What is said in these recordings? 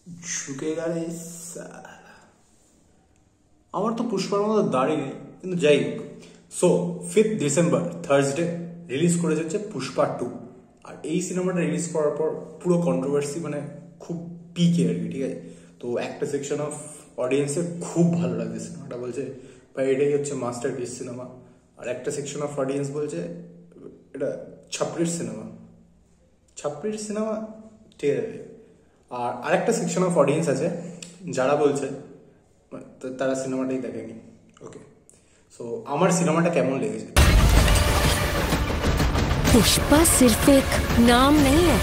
झुकेगा रे साला। আমার তো পুষ্পার মতো দাড়ি নেই, কিন্তু যাই হোক। সো 5 ডিসেম্বর থার্সডে রিলিজ করে যাচ্ছে পুষ্পা 2। আর এই সিনেমাটা রিলিজ করার পর পুরো কন্ট্রোভার্সি মানে খুব পিকে আর কি, ঠিক আছে। তো একটা সেকশন অফ অডিয়েন্সের খুব ভালো লাগছে সিনেমাটা, বলছে ভাই এটাই হচ্ছে মাস্টারপিস সিনেমা। আর একটা সেকশন অফ অডিয়েন্স বলছে এটা ছাপড়ির সিনেমা। ছাপড়ির সিনেমা ঠিক আছে। আর আরেকটা সেকশন অফ অডিয়েন্স আছে যারা বলছে তারা সিনেমাটাই দেখেনি। ওকে, সো আমার সিনেমাটা কেমন লেগেছে? पुष्पा सिर्फ एक नाम नहीं है,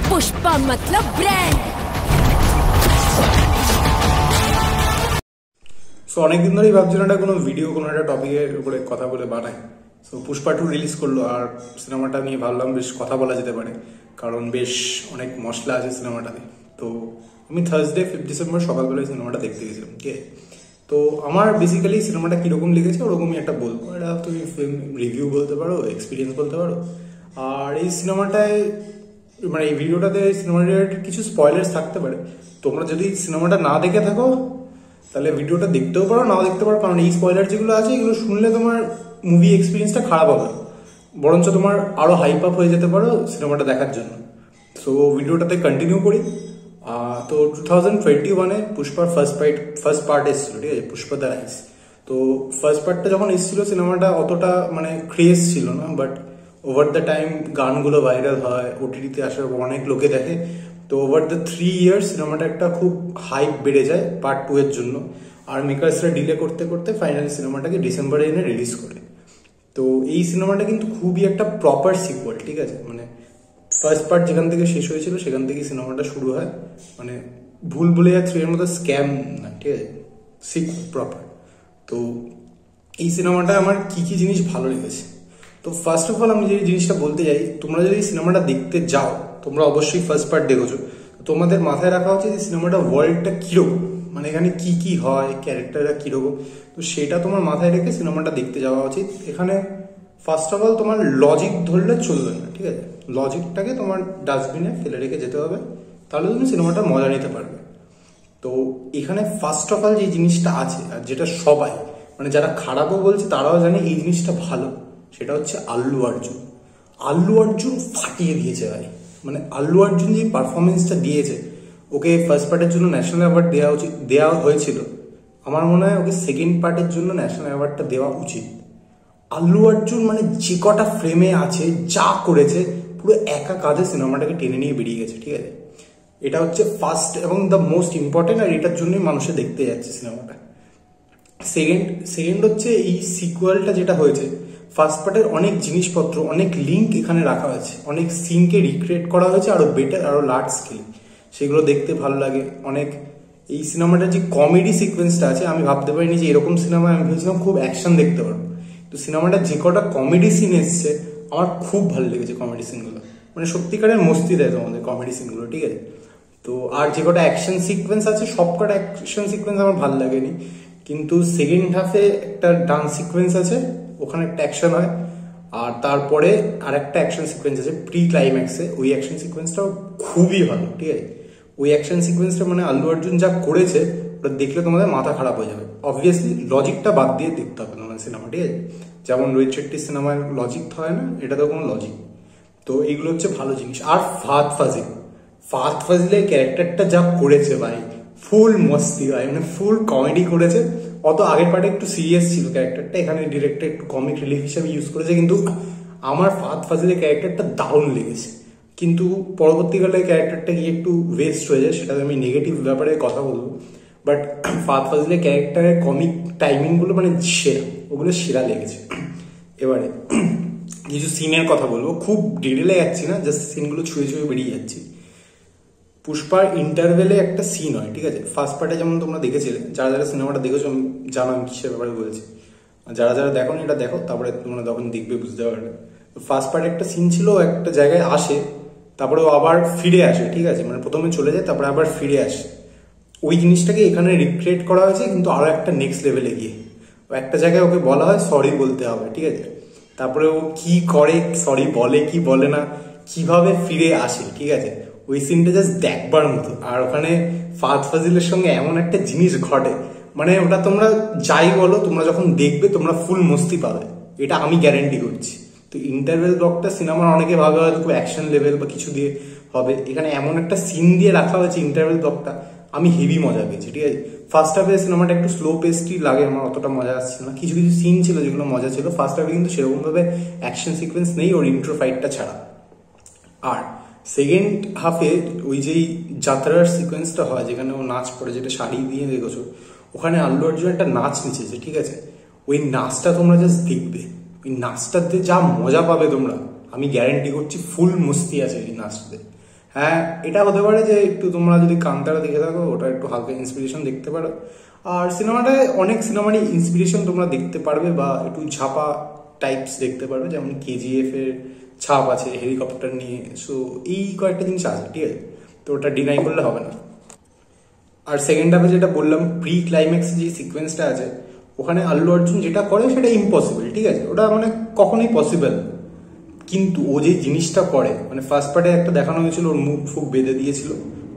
पुष्पा मतलब ब्रांड। সো অনেকদিন ধরেই ভাবছিলাম এটা কোনো ভিডিও কোনো একটা টপিকের উপরে কথা বলে বানায়। সো পুষ্পা 2 রিলিজ করলো আর সিনেমাটা নিয়ে ভাবলাম বেশ কথা বলা যেতে পারে, কারণ বেশ অনেক মশলা আছে সিনেমাটাতে। তো আমি থার্সডে 5 ডিসেম্বর সকালবেলায় সিনেমাটা দেখতে গেছিলাম, ঠিক আছে। তো আমার বেসিক্যালি সিনেমাটা কীরকম লেগেছে ওরকমই একটা বলবো। এটা তুমি ফিল্ম রিভিউ বলতে পারো, এক্সপিরিয়েন্স বলতে পারো। আর এই সিনেমাটায় মানে এই ভিডিওটাতে সিনেমা রিলেটেড কিছু স্পয়লার্স থাকতে পারে। তোমরা যদি সিনেমাটা না দেখে থাকো তাহলে ভিডিওটা দেখতেও পারো, নাও দেখতে পারো, কারণ এই স্পয়লার যেগুলো আছে এগুলো শুনলে তোমার মুভি এক্সপিরিয়েন্সটা খারাপ হবে, বরঞ্চ তোমার আরও হাইপ আপ হয়ে যেতে পারো সিনেমাটা দেখার জন্য। সো ভিডিওটাতে কন্টিনিউ করি। তো 2021-এ পুষ্পার ফার্স্ট পার্ট এসেছিল, ঠিক আছে, পুষ্পা দ্য রাইজ। তো ফার্স্ট পার্টটা যখন এসেছিল সিনেমাটা অতটা মানে ক্রেজ ছিল না, বাট ওভার দ্য টাইম গানগুলো ভাইরাল হয়, ওটিটিতে আসার পর অনেক লোকে দেখে। তো ওভার দ্য 3 ইয়ার্স সিনেমাটা একটা খুব হাইপ বেড়ে যায় পার্ট 2 এর জন্য। আর মেকার্সরা ডিলে করতে করতে ফাইনালি সিনেমাটাকে ডিসেম্বরে এনে রিলিজ করে। তো এই সিনেমাটা কিন্তু খুবই একটা প্রপার সিকুয়েল, ঠিক আছে। মানে ফার্স্ট পার্ট যেখান থেকে শেষ হয়েছিল সেখান থেকে সিনেমাটা শুরু হয়, মানে ভুলভুলাইয়া 3 এর মতো স্ক্যাম না, ঠিক আছে, সিকুয়েল প্রপার। তো এই সিনেমাটা আমার কি কি জিনিস ভালো লেগেছে। তো ফার্স্ট অফ অল আমি যে জিনিসটা বলতে চাই, তোমরা যদি সিনেমাটা দেখতে যাও, তোমরা অবশ্যই ফার্স্ট পার্ট দেখেছো, তোমাদের মাথায় রাখা হচ্ছে যে সিনেমাটা ওয়ার্ল্ডটা কিরকম, মানে এখানে কি কি হয়, ক্যারেক্টাররা কিরকম, তো সেটা তোমার মাথায় রেখে সিনেমাটা দেখতে যাওয়া উচিত। এখানে ফার্স্ট অফ অল তোমার লজিক ধরলে চলবে না, ঠিক আছে। লজিকটাকে তোমার ডাস্টবিনে ফেলে রেখে যেতে হবে, তাহলে তুমি সিনেমাটা মজা নিতে পারবে। তো এখানে ফার্স্ট অফ অল যে জিনিসটা আছে, আর যেটা সবাই মানে যারা খারাপও বলছে তারাও জানে এই জিনিসটা ভালো, সেটা হচ্ছে আল্লু অর্জুন। আল্লু অর্জুন ফাটিয়ে দিয়েছে ভাই। মানে আল্লু অর্জুন যে পারফরমেন্সটা দিয়েছে, ওকে ফার্স্ট পার্টের জন্য ন্যাশনাল অ্যাওয়ার্ড দেওয়া হয়েছিল। আমার মনে হয় ওকে সেকেন্ড পার্টের জন্য ন্যাশনাল অ্যাওয়ার্ডটা দেওয়া উচিত। আল্লু অর্জুন মানে যে কটা ফ্রেমে আছে, যা করেছে, পুরো একা কাজে সিনেমাটাকে টেনে নিয়ে বেরিয়ে গেছে, ঠিক আছে। এটা হচ্ছে ফার্স্ট এবং দ্য মোস্ট ইম্পর্টেন্ট, আর এটার জন্যই মানুষে দেখতে যাচ্ছে সিনেমাটা। সেকেন্ড হচ্ছে এই সিকুয়েলটা যেটা হয়েছে, ফার্স্ট পার্টের অনেক জিনিসপত্র, অনেক লিঙ্ক এখানে রাখা হয়েছে, অনেক সিনকে রিক্রিয়েট করা হয়েছে আরো বেটার, আরো লার্জ স্কেলে, সেগুলো দেখতে ভালো লাগে অনেক। এই সিনেমাটার যে কমেডি সিকোয়েন্সটা আছে, আমি ভাবতে পারিনি যে এরকম সিনেমা, আমি ভেবেছিলাম খুব অ্যাকশন দেখতে পারবো। তো সিনেমাটা যে কটা কমেডি সিন এসছে আমার খুব ভালো লেগেছে কমেডি সিনগুলো, মানে সত্যিকারের মস্তি দেয় তোমাদের কমেডি সিনগুলো, ঠিক আছে। তো আর যে কটা অ্যাকশন সিকোয়েন্স আছে, সব কটা অ্যাকশন সিকোয়েন্স আমার ভালো লাগেনি, কিন্তু সেকেন্ড হাফে একটা ডান্স সিকোয়েন্স আছে, ওখানে একটা অ্যাকশন হয়। আর তারপরে আর একটা অ্যাকশন সিকোয়েন্স আছে প্রি ক্লাইম্যাক্সে, ওই অ্যাকশন সিকোয়েন্সটাও খুবই ভালো, ঠিক আছে। ওই অ্যাকশন সিকোয়েন্সটা মানে আল্লু অর্জুন যা করেছে ওটা দেখলে তোমাদের মাথা খারাপ হয়ে যাবে। অবভিয়াসলি লজিকটা বাদ দিয়ে দেখতে হবে তোমার সিনেমা, ঠিক আছে। যেমন রোহিত শেট্টির সিনেমায় লজিক হয় না, এটাতেও কোনো লজিক। তো এইগুলো হচ্ছে ভালো জিনিস। আর ফাহাদ ফাজিলের ক্যারেক্টারটা যা করেছে ভাই, ফুল মস্তি ভাই, মানে ফুল কমেডি করেছে। অত আগের পার্টে একটু সিরিয়াস ছিল ক্যারেক্টারটা, এখানে ডিরেক্টর একটু কমিক রিলিফ হিসাবে ইউজ করেছে, কিন্তু আমার ফাহাদ ফাজিলের ক্যারেক্টারটা দারুণ লেগেছে। কিন্তু পরবর্তীকালে ক্যারেক্টারটা গিয়ে একটু ওয়েস্ট হয়ে যায়, সেটা আমি নেগেটিভ ব্যাপারে কথা বলবো। বাট ফাহাদ ফাজিলের ক্যারেক্টারের কমিক টাইমিংগুলো মানে সেরা, ওগুলো সেরা লেগেছে। এবারে কিছু সিনের কথা বলবো, খুব ডিটেলে যাচ্ছি না, জাস্ট সিনগুলো ছুঁয়ে ছুঁয়ে বেরিয়ে যাচ্ছি। পুষ্পার ইন্টারভেলে একটা সিন হয়, ঠিক আছে। ফার্স্ট পার্টে যেমন তোমরা দেখেছিলে, যারা যারা সিনেমাটা দেখেছো আমি জানো আমি কিসের ব্যাপারে বলছি, যারা যারা দেখো এটা দেখো, তারপরে তোমরা যখন দেখবে বুঝতে পারবে। ফার্স্ট পার্টে একটা সিন ছিল, একটা জায়গায় আসে, তারপরে ও আবার ফিরে আসে, ঠিক আছে, মানে প্রথমে চলে যায় তারপরে আবার ফিরে আসে। ওই জিনিসটাকে এখানে রিক্রিয়েট করা হয়েছে, কিন্তু আরো একটা নেক্সট লেভেলে গিয়ে একটা জায়গায় ওকে বলা হয় সরি বলতে হবে, ঠিক আছে। তারপরে ও কি করে, সরি বলে কি বলে না, কিভাবে ফিরে আসে, ঠিক আছে, ওই সিনটা জাস্ট দেখবার মতো। আর ওখানে ফাহাদ ফাজিলের সঙ্গে এমন একটা জিনিস ঘটে, মানে ওটা তোমরা যাই বলো, তোমরা যখন দেখবে তোমরা ফুল মস্তি পাবে, এটা আমি গ্যারেন্টি করছি। তো ইন্টারভেল ব্লকটা সিনেমার অনেকে ভাবে হয়তো খুব অ্যাকশন লেভেল বা কিছু দিয়ে হবে, এখানে এমন একটা সিন দিয়ে রাখা হয়েছে ইন্টারভেল ব্লকটা, আমি হেভি মজা পেয়েছি। ঠিক আছে, ফার্স্ট হাফে সিনেমাটা একটু স্লো পেস্টই লাগে, আমার অতটা মজা আসছিল না। কিছু কিছু সিন ছিল যেগুলো মজা ছিল, ফার্স্ট হাফে কিন্তু সেরকম ভাবে অ্যাকশন সিকোয়েন্স নেই ওর ইন্ট্রো ফাইটটা ছাড়া। আর সেকেন্ড হাফে ওই যেই যাত্রার সিকোয়েন্সটা হয় যেখানে ও নাচ পড়ে, যেটা শাড়ি দিয়ে দেখেছো, ওখানে আল্লু অর্জুন একটা নাচ নিচেছে। ঠিক আছে, ওই নাচটা তোমরা জাস্ট দেখবে, ওই নাচটাতে যা মজা পাবে তোমরা, আমি গ্যারেন্টি করছি ফুল মস্তি আছে এই নাচটাতে। হ্যাঁ, এটা হতে পারে যে একটু তোমরা যদি কান্তারা দেখে থাকো, ওটা একটু হালকা ইন্সপিরেশন দেখতে পারো। আর সিনেমাটায় অনেক সিনেমারই ইন্সপিরেশন তোমরা দেখতে পারবে, বা একটু ঝাপা টাইপস দেখতে পারবে, যেমন কেজিএফ এর ছাপ আছে হেলিকপ্টার নিয়ে। সো এই কয়েকটা জিনিস আছে, ঠিক আছে, তো ওটা ডিনাই করলে হবে না। আর সেকেন্ড হাফে যেটা বললাম, প্রি ক্লাইম্যাক্স যে সিকোয়েন্সটা আছে, ওখানে আল্লু অর্জুন যেটা করে সেটা ইম্পসিবল। ঠিক আছে, ওটা মানে কখনোই পসিবল, কিন্তু ও যে জিনিসটা করে, মানে ফার্স্ট পার্টে একটা দেখানো হয়েছিল ওর মুখ ফুক বেঁধে দিয়েছিল,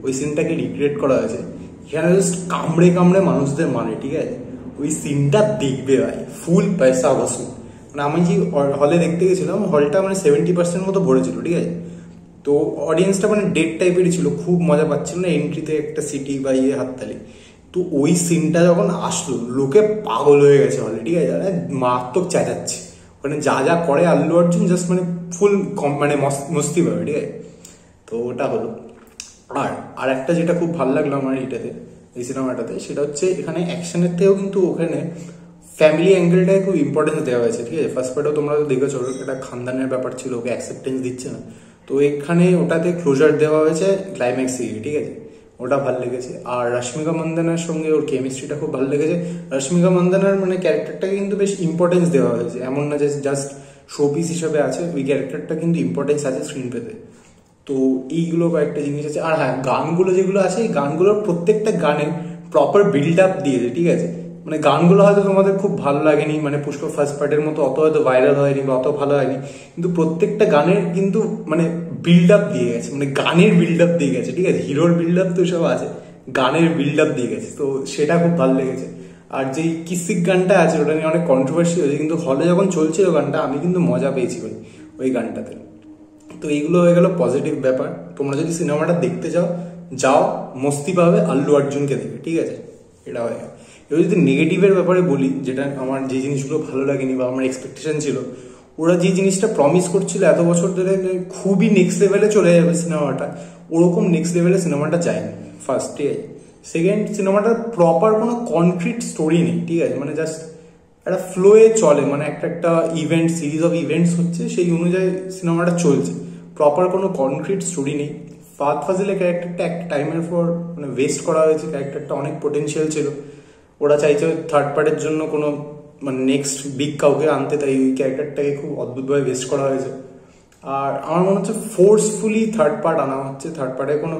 ওই সিনটাকে রিক্রিয়েট করা হয়েছে এখানে, জাস্ট কামড়ে কামড়ে মানুষদের মানে। ঠিক আছে, ওই সিনটা দেখবে ভাই, ফুল পয়সা বসু। মানে আমি যে হলে দেখতে গেছিলাম, হলটা মানে 70% মতো ভরেছিল। ঠিক আছে, তো অডিয়েন্সটা মানে ডেড টাইপেরই ছিল, খুব মজা পাচ্ছিল না এন্ট্রিতে একটা সিটি বা হাততালি। তো ওই সিনটা যখন আসলো, লোকে পাগল হয়ে গেছে হলে। ঠিক আছে, মারাত্মক চেঁচাচ্ছে, মানে যা যা করে আল্লু অর্জুন জাস্ট মানে ফুল মানে মস্তি পাবে। ঠিক আছে, তো ওটা হলো। আর একটা যেটা খুব ভালো লাগলো আমার এইটাতে, এই সিনেমাটাতে, সেটা হচ্ছে এখানে অ্যাকশনের থেকেও কিন্তু ওখানে ফ্যামিলি অ্যাঙ্গেলটাকে খুব ইম্পর্টেন্স দেওয়া হয়েছে। ঠিক আছে, ফার্স্ট পার্টেও তোমরা দেখেছো একটা খানদানের ব্যাপার ছিল, ওকে অ্যাকসেপ্টেন্স দিচ্ছে না, তো এখানে ওটাতে ক্লোজার দেওয়া হয়েছে ক্লাইম্যাক্সে। ঠিক আছে, ওটা ভালো লেগেছে। আর রশ্মিকা মন্দানার সঙ্গে ওর কেমিস্ট্রিটা খুব ভালো লেগেছে। রশ্মিকা মন্দানার মানে ক্যারেক্টারটাকে কিন্তু বেশ ইম্পর্টেন্স দেওয়া হয়েছে, এমন না যে জাস্ট শোপিস হিসাবে আছে, ওই ক্যারেক্টারটা কিন্তু ইম্পর্টেন্স আছে স্ক্রিন পেতে। তো এইগুলো কয়েকটা জিনিস আছে। আর হ্যাঁ, গানগুলো যেগুলো আছে, এই গানগুলোর প্রত্যেকটা গানে প্রপার বিল্ড আপ দিয়েছে। ঠিক আছে, মানে গানগুলো হয়তো তোমাদের খুব ভালো লাগেনি, মানে পুষ্পা ফার্স্ট পার্টের মতো অত হয়তো ভাইরাল হয়নি বা অত ভালো হয়নি, কিন্তু প্রত্যেকটা গানের কিন্তু মানে বিল্ড আপ দিয়ে গেছে, মানে গানের বিল্ড আপ দিয়ে গেছে। ঠিক আছে, হিরোর বিল্ড আপ তো সব আছে, গানের বিল্ড আপ দিয়ে গেছে, তো সেটা খুব ভালো লেগেছে। আর যেই কিসিক গানটা আছে, ওটা নিয়ে অনেক কন্ট্রোভার্সি হয়েছে, কিন্তু হলে যখন চলছিল গানটা, আমি কিন্তু মজা পেয়েছি ওই গানটাতে। তো এইগুলো হয়ে গেল পজিটিভ ব্যাপার। তোমরা যদি সিনেমাটা দেখতে যাও মস্তি পাবে আল্লু অর্জুনকে দেখে। ঠিক আছে, এটা হয়ে গেল। এবার যদি নেগেটিভের ব্যাপারে বলি, যেটা আমার যে জিনিসগুলো ভালো লাগেনি বা আমার এক্সপেকটেশন ছিল, ওরা যে জিনিসটা প্রমিস করছিল এত বছর ধরে খুবই নেক্সট লেভেলে চলে যাবে সিনেমাটা, ওরকম নেক্সট লেভেলে সিনেমাটা যায়নি ফার্স্ট। ঠিক আছে, সেকেন্ড, সিনেমাটার প্রপার কোনো কনক্রিট স্টোরি নেই। ঠিক আছে, মানে জাস্ট একটা ফ্লোয়ে চলে, মানে একটা ইভেন্ট, সিরিজ অফ ইভেন্টস হচ্ছে, সেই অনুযায়ী সিনেমাটা চলছে, প্রপার কোনো কনক্রিট স্টোরি নেই। ফাহাদ ফাজিলের ক্যারেক্টারটা একটা টাইমের পর মানে ওয়েস্ট করা হয়েছে, ক্যারেক্টারটা অনেক পোটেনশিয়াল ছিল, ওরা চাইছে থার্ড পার্টের জন্য কোনো মানে নেক্সট বিগ কাউকে আনতে, তাই ওই ক্যারেক্টারটাকে খুব অদ্ভুতভাবে ওয়েস্ট করা হয়েছে। আর আমার মনে হচ্ছে ফোর্সফুলি থার্ড পার্ট আনা হচ্ছে, থার্ড পার্টে কোনো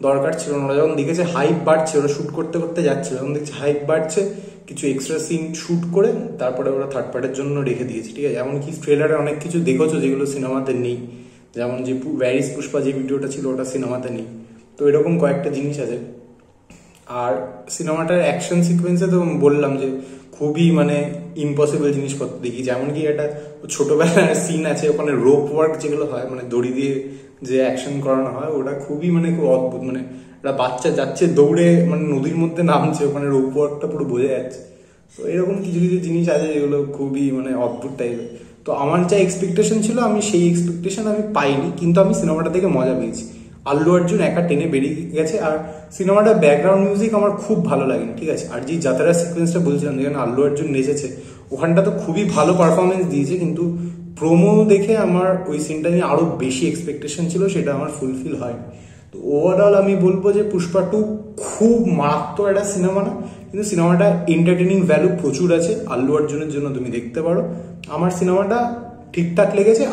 দরকার ছিল না। ওরা যখন দেখেছে হাইপ বাড়ছে, ওরা শুট করতে করতে যাচ্ছিল, যখন দেখছে হাইপ বাড়ছে, কিছু এক্সট্রা সিন শুট করে তারপরে ওরা থার্ড পার্টের জন্য রেখে দিয়েছে। ঠিক আছে, এমনকি ট্রেলারে অনেক কিছু দেখেছো যেগুলো সিনেমাতে নেই, যেমন যে ভ্যারিস পুষ্পা যে ভিডিওটা ছিল ওটা সিনেমাতে নেই। তো এরকম কয়েকটা জিনিস আছে। আর সিনেমাটার অ্যাকশন সিকোয়েন্সে তো বললাম যে খুবই মানে ইম্পসিবল জিনিসপত্র দেখি, যেমন কি একটা ছোটবেলার সিন আছে, ওখানে রোপ ওয়ার্ক যেগুলো হয়, মানে দড়ি দিয়ে যে অ্যাকশন করানো হয়, ওটা খুবই মানে খুব অদ্ভুত। মানে একটা বাচ্চা যাচ্ছে দৌড়ে, মানে নদীর মধ্যে নামছে, ওখানে রোপ ওয়ার্কটা পুরো বোঝা যাচ্ছে। তো এরকম কিছু কিছু জিনিস আছে যেগুলো খুবই মানে অদ্ভুত টাইপের। তো আমার যা এক্সপেকটেশন ছিল, আমি সেই এক্সপেকটেশন আমি পাইনি, কিন্তু আমি সিনেমাটা দেখে মজা পেয়েছি। আল্লু অর্জুন একা টেনে বেরিয়ে গেছে। আর সিনেমাটার ব্যাকগ্রাউন্ড মিউজিক আমার খুব ভালো লাগেনি। ঠিক আছে, আর যে যাত্রা সিকোয়েন্সটা বলছিলাম যেখানে আল্লু অর্জুন নেচেছে, ওখানটা তো খুবই ভালো পারফরমেন্স দিয়েছে, কিন্তু প্রোমো দেখে আমার ওই সিনটা নিয়ে আরো বেশি এক্সপেকটেশন ছিল, সেটা আমার ফুলফিল হয়নি। তো ওভারঅল আমি বলবো যে পুষ্পা 2 খুব মারাত্মক একটা সিনেমা না, কিন্তু সিনেমাটা এন্টারটেনিং ভ্যালু প্রচুর আছে, আল্লু অর্জুনের জন্য তুমি দেখতে পারো। আমার সিনেমাটা ঠিকঠাক লেগেছে,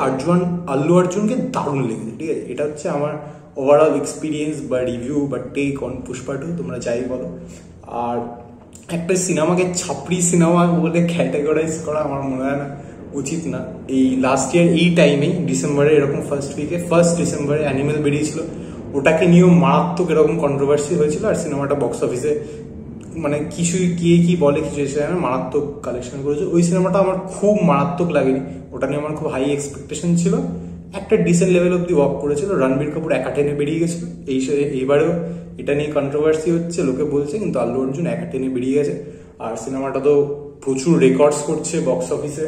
আল্লু অর্জুনকে দারুণ লেগেছে। ঠিক আছে, এটা হচ্ছে আমার ওভারঅল এক্সপিরিয়েন্স বা রিভিউ বা টেক অন পুষ্পা 2, তোমরা যাই বলো। আর একটা সিনেমাকে ছাপড়ি সিনেমা বলে ক্যাটাগরাইজ করা আমার মনে হয় না উচিত না। এই লাস্ট ইয়ার এই টাইমেই ডিসেম্বরে, এরকম ফার্স্ট ডিসেম্বরে অ্যানিমেল বেরিয়েছিল, ওটাকে নিয়েও মারাত্মক এরকম কন্ট্রোভার্সি হয়েছিল, আর সিনেমাটা বক্স অফিসে মানে কিছুই কে কি বলে কিছু এসে মারাত্মক কালেকশন করেছে। ওই সিনেমাটা আমার খুব মারাত্মক লাগেনি, ওটা নিয়ে আমার খুব হাই এক্সপেকটেশন ছিল। একটা ডিসেন্ট লেভেল অব্দি ওয়ার্ক করেছিল, রণবীর কাপুর একা টেনে বেরিয়ে গেছিল। এইবারেও এটা নিয়ে কন্ট্রোভার্সি হচ্ছে, লোকে বলছে, কিন্তু আল্লু অর্জুন একা টেনে বেরিয়ে গেছে। আর সিনেমাটা তো প্রচুর রেকর্ডস করছে বক্স অফিসে।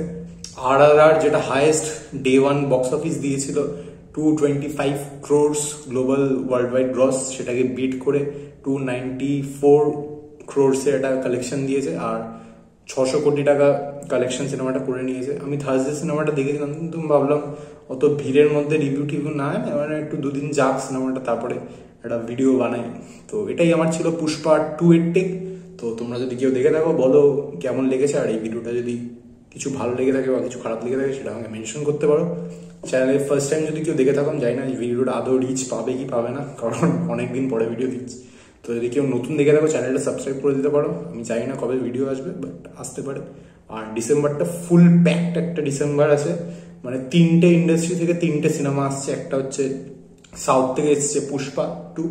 RRR যেটা হাইয়েস্ট ডে 1 বক্স অফিস দিয়েছিল 225 crores global world wide gross, সেটাকে বিট করে 294 crores একটা কালেকশন দিয়েছে, আর 600 কোটি টাকা কালেকশন সিনেমাটা করে নিয়েছে। আমি থার্সডে সিনেমাটা দেখেছিলাম, কিন্তু ভাবলাম অত ভিড়ের মধ্যে রিভিউ টিভিউ না হয়, মানে একটু দুদিন যাক সিনেমাটা, তারপরে একটা ভিডিও বানাই। তো এটাই আমার ছিল পুষ্পা 2 এর টেক। তো তোমরা যদি কেউ দেখে থাকো বলো কেমন লেগেছে, আর এই ভিডিওটা যদি কিছু ভালো লেগে থাকে বা কিছু খারাপ লেগে থাকে সেটা আমাকে মেনশন করতে পারো। চ্যানেলে ফার্স্ট টাইম যদি কেউ দেখে থাকো, জানি না এই ভিডিওটা আদৌ রিচ পাবে কি পাবে না, কারণ অনেকদিন পরে ভিডিও দিচ্ছি। তো যদি কেউ নতুন দেখে থাকো চ্যানেলটা সাবস্ক্রাইব করে দিতে পারো। আমি জানি না কবে ভিডিও আসবে, বাট আসতে পারে। আর ডিসেম্বরটা ফুল প্যাকড একটা ডিসেম্বর আছে, মানে 3টে ইন্ডাস্ট্রি থেকে 3টে সিনেমা আসছে। একটা হচ্ছে সাউথ থেকে এসছে পুষ্পা 2,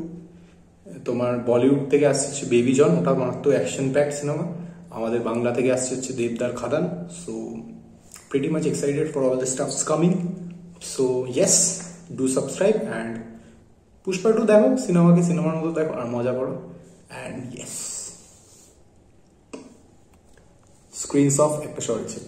তোমার বলিউড থেকে আসছে বেবি জন, ওটা মাত্র অ্যাকশন প্যাকড সিনেমা। আমাদের বাংলা থেকে আসছে হচ্ছে দেবদার খাদান। So pretty much excited for all the stuffs coming. So yes, do subscribe and Pushpa 2 দেখো, সিনেমাকে সিনেমার মতো দেখো আর মজা করো। And yes, screens off একটা শর্ট ছিল।